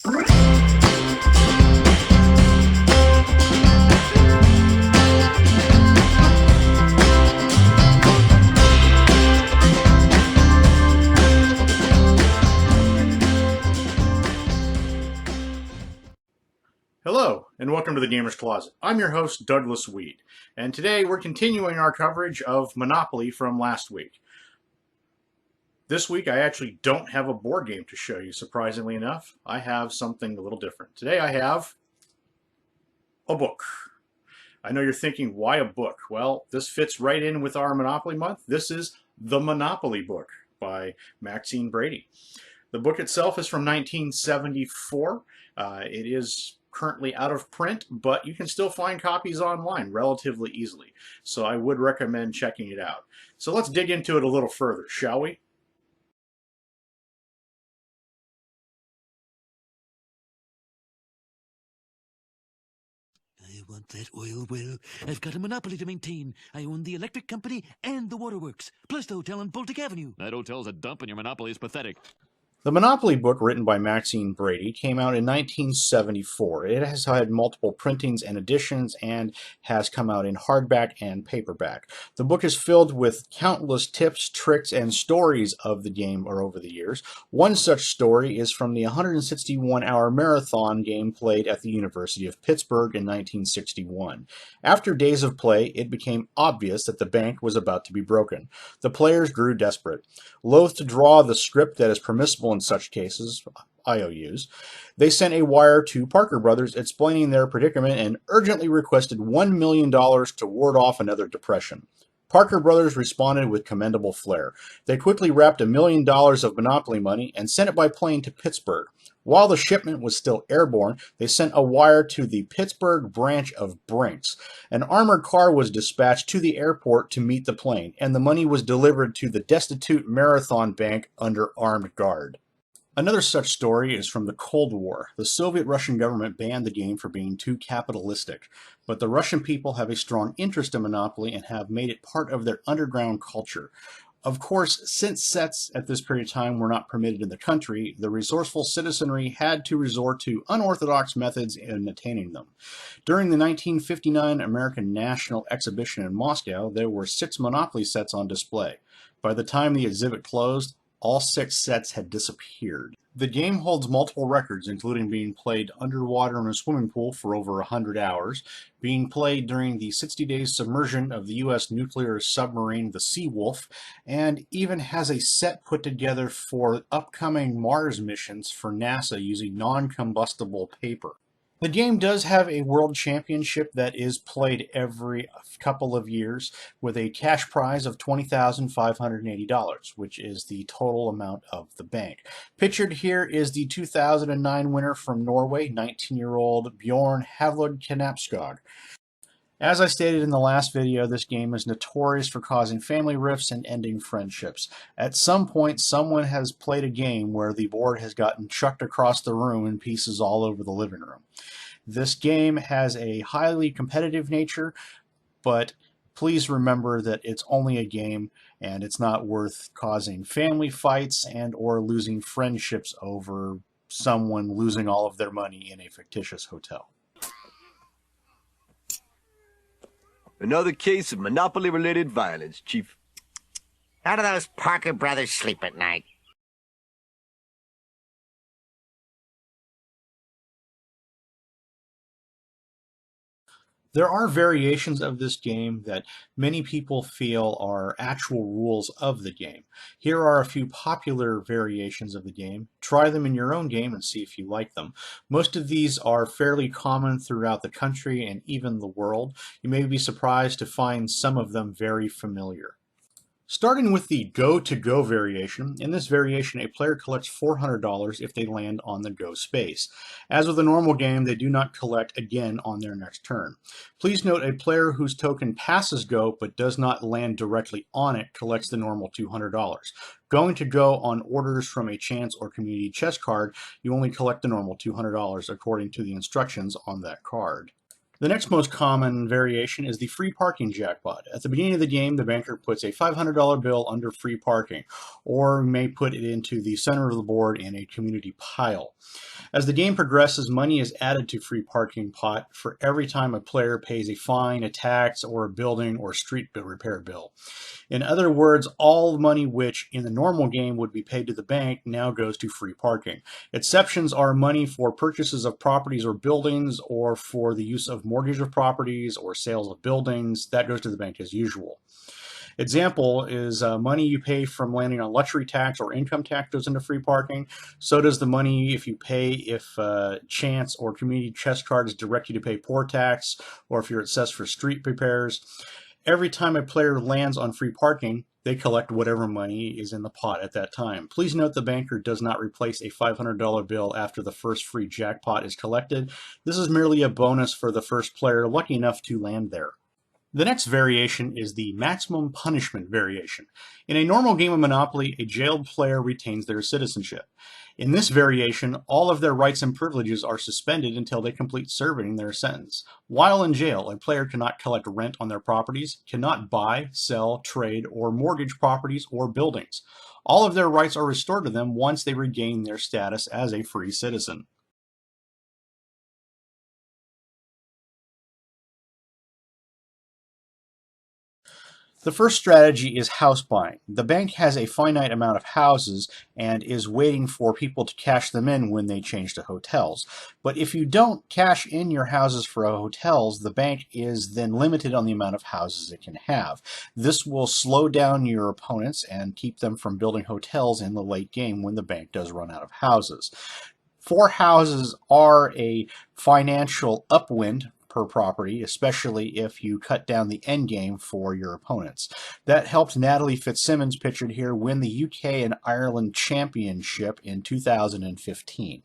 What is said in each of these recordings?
Hello, and welcome to the Gamer's Closet. I'm your host, Douglas Weed, and today we're continuing our coverage of Monopoly from last week. This week I actually don't have a board game to show you, surprisingly enough. I have something a little different. Today I have a book. I know you're thinking, why a book? Well, this fits right in with our Monopoly month. This is The Monopoly Book by Maxine Brady. The book itself is from 1974. It is currently out of print, but you can still find copies online relatively easily. So I would recommend checking it out. So let's dig into it a little further, shall we? I want that oil well. I've got a monopoly to maintain. I own the electric company and the waterworks, plus the hotel on Baltic Avenue. That hotel's a dump and your monopoly is pathetic. The Monopoly book, written by Maxine Brady, came out in 1974. It has had multiple printings and editions and has come out in hardback and paperback. The book is filled with countless tips, tricks, and stories of the game over the years. One such story is from the 161-hour marathon game played at the University of Pittsburgh in 1961. After days of play, it became obvious that the bank was about to be broken. The players grew desperate. Loath to draw the script that is permissible in such cases, IOUs, they sent a wire to Parker Brothers explaining their predicament and urgently requested $1 million to ward off another depression. Parker Brothers responded with commendable flair. They quickly wrapped $1 million of Monopoly money and sent it by plane to Pittsburgh. While the shipment was still airborne, they sent a wire to the Pittsburgh branch of Brinks. An armored car was dispatched to the airport to meet the plane, and the money was delivered to the destitute Marathon Bank under armed guard. Another such story is from the Cold War. The Soviet-Russian government banned the game for being too capitalistic, but the Russian people have a strong interest in Monopoly and have made it part of their underground culture. Of course, since sets at this period of time were not permitted in the country, the resourceful citizenry had to resort to unorthodox methods in attaining them. During the 1959 American National Exhibition in Moscow, there were 6 Monopoly sets on display. By the time the exhibit closed, all 6 sets had disappeared. The game holds multiple records, including being played underwater in a swimming pool for over 100 hours, being played during the 60-day submersion of the U.S. nuclear submarine, the Seawolf, and even has a set put together for upcoming Mars missions for NASA using non-combustible paper. The game does have a world championship that is played every couple of years with a cash prize of $20,580, which is the total amount of the bank. Pictured here is the 2009 winner from Norway, 19-year-old Bjorn Havlod Knapskog. As I stated in the last video, this game is notorious for causing family rifts and ending friendships. At some point, someone has played a game where the board has gotten chucked across the room in pieces all over the living room. This game has a highly competitive nature, but please remember that it's only a game and it's not worth causing family fights and or losing friendships over someone losing all of their money in a fictitious hotel. Another case of Monopoly-related violence, Chief. How do those Parker brothers sleep at night? There are variations of this game that many people feel are actual rules of the game. Here are a few popular variations of the game. Try them in your own game and see if you like them. Most of these are fairly common throughout the country and even the world. You may be surprised to find some of them very familiar. Starting with the go-to-go variation, in this variation a player collects $400 if they land on the go space. As with a normal game, they do not collect again on their next turn. Please note a player whose token passes go but does not land directly on it collects the normal $200. Going to go on orders from a chance or community chest card, you only collect the normal $200 according to the instructions on that card. The next most common variation is the free parking jackpot. At the beginning of the game, the banker puts a $500 bill under free parking, or may put it into the center of the board in a community pile. As the game progresses, money is added to free parking pot for every time a player pays a fine, a tax, or a building or street repair bill. In other words, all money which in the normal game would be paid to the bank now goes to free parking. Exceptions are money for purchases of properties or buildings, or for the use of mortgage of properties or sales of buildings. That goes to the bank as usual. Example is money you pay from landing on luxury tax or income tax goes into free parking. So does the money if you pay if chance or community chest cards direct you to pay poor tax, or if you're assessed for street repairs. Every time a player lands on free parking, they collect whatever money is in the pot at that time. Please note the banker does not replace a $500 bill after the first free jackpot is collected. This is merely a bonus for the first player lucky enough to land there. The next variation is the maximum punishment variation. In a normal game of Monopoly, a jailed player retains their citizenship. In this variation, all of their rights and privileges are suspended until they complete serving their sentence. While in jail, a player cannot collect rent on their properties, cannot buy, sell, trade, or mortgage properties or buildings. All of their rights are restored to them once they regain their status as a free citizen. The first strategy is house buying. The bank has a finite amount of houses and is waiting for people to cash them in when they change to hotels. But if you don't cash in your houses for hotels, the bank is then limited on the amount of houses it can have. This will slow down your opponents and keep them from building hotels in the late game when the bank does run out of houses. 4 houses are a financial upwind per property, especially if you cut down the end game for your opponents. That helped Natalie Fitzsimmons, pictured here, win the UK and Ireland Championship in 2015.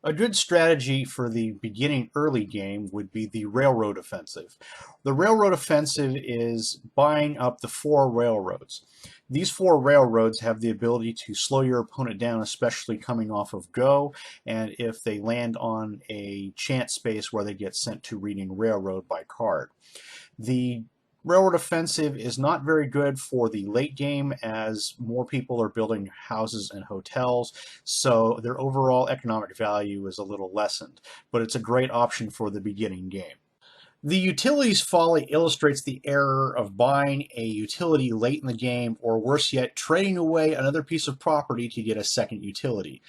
A good strategy for the beginning early game would be the railroad offensive. The railroad offensive is buying up the 4 railroads. These 4 railroads have the ability to slow your opponent down, especially coming off of go, and if they land on a chance space where they get sent to reading railroad by card. The railroad offensive is not very good for the late game, as more people are building houses and hotels, so their overall economic value is a little lessened, but it's a great option for the beginning game. The utilities folly illustrates the error of buying a utility late in the game, or worse yet, trading away another piece of property to get a second utility.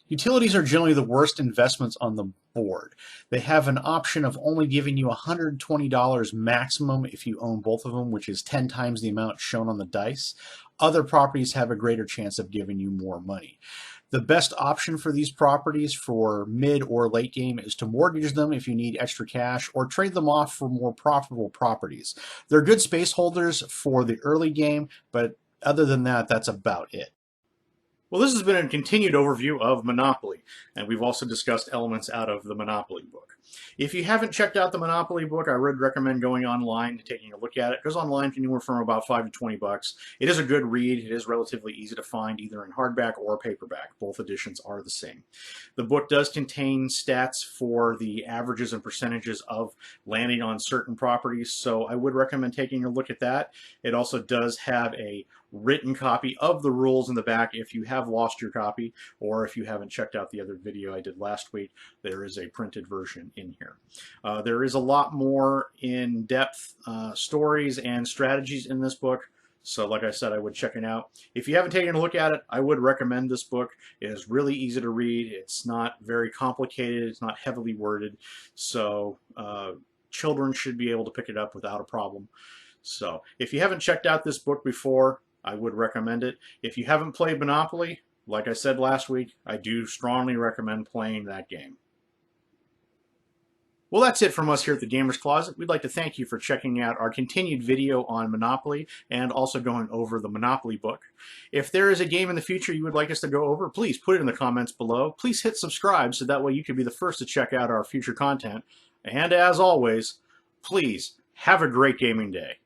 Utilities are generally the worst investments on the board. They have an option of only giving you $120 maximum if you own both of them, which is 10 times the amount shown on the dice. Other properties have a greater chance of giving you more money. The best option for these properties for mid or late game is to mortgage them if you need extra cash, or trade them off for more profitable properties. They're good space holders for the early game, but other than that, that's about it. Well, this has been a continued overview of Monopoly, and we've also discussed elements out of the Monopoly book. If you haven't checked out the Monopoly book, I would recommend going online and taking a look at it. It goes online anywhere from about $5 to $20. It is a good read. It is relatively easy to find either in hardback or paperback. Both editions are the same. The book does contain stats for the averages and percentages of landing on certain properties, so I would recommend taking a look at that. It also does have a written copy of the rules in the back if you have lost your copy, or if you haven't checked out the other video I did last week, there is a printed version in here. There is a lot more in-depth stories and strategies in this book, so like I said, I would check it out. If you haven't taken a look at it, I would recommend this book. It is really easy to read. It's not very complicated. It's not heavily worded, so children should be able to pick it up without a problem. So if you haven't checked out this book before, I would recommend it. If you haven't played Monopoly, like I said last week, I do strongly recommend playing that game. Well, that's it from us here at the Gamer's Closet. We'd like to thank you for checking out our continued video on Monopoly and also going over the Monopoly book. If there is a game in the future you would like us to go over, please put it in the comments below. Please hit subscribe so that way you can be the first to check out our future content. And as always, please have a great gaming day.